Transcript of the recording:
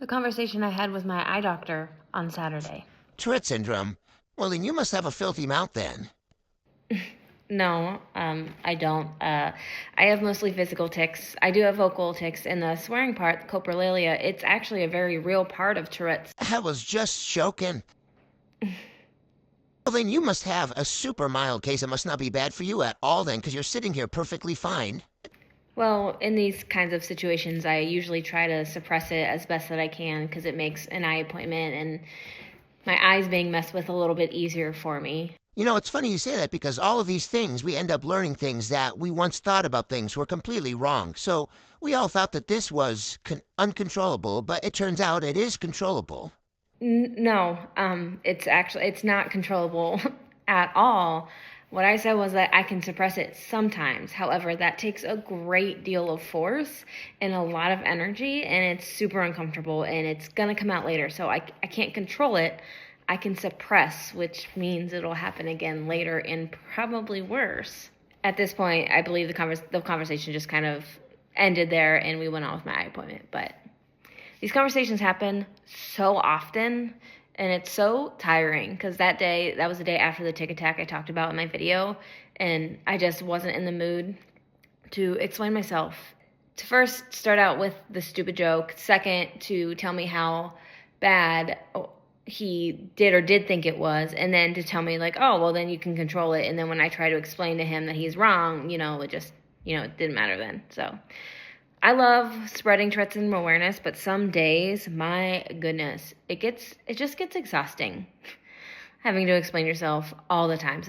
The conversation I had with my eye doctor on Saturday. Tourette syndrome. Well, then you must have a filthy mouth then. No, I don't. I have mostly physical tics. I do have vocal tics, and the swearing part, the coprolalia, it's actually a very real part of Tourette's. I was just joking. Well, then you must have a super mild case. It must not be bad for you at all then, because you're sitting here perfectly fine. Well, in these kinds of situations, I usually try to suppress it as best that I can because it makes an eye appointment and my eyes being messed with a little bit easier for me. You know, it's funny you say that because all of these things, we end up learning things that we once thought about things were completely wrong. So we all thought that this was uncontrollable, but it turns out it is controllable. No, it's not controllable at all. What I said was that I can suppress it sometimes. However, that takes a great deal of force and a lot of energy, and it's super uncomfortable, and it's gonna come out later. So I can't control it. I can suppress, which means it'll happen again later and probably worse. At this point, I believe the conversation just kind of ended there, and we went on with my eye appointment. But these conversations happen so often, and it's so tiring because that was the day after the tic attack I talked about in my video, and I just wasn't in the mood to explain myself. To first start out with the stupid joke, second to tell me how bad he did or did think it was, and then to tell me like, oh, well, then you can control it. And then when I try to explain to him that he's wrong, it just, it didn't matter then. So I love spreading Tourette syndrome awareness, but some days, my goodness, it just gets exhausting having to explain yourself all the time.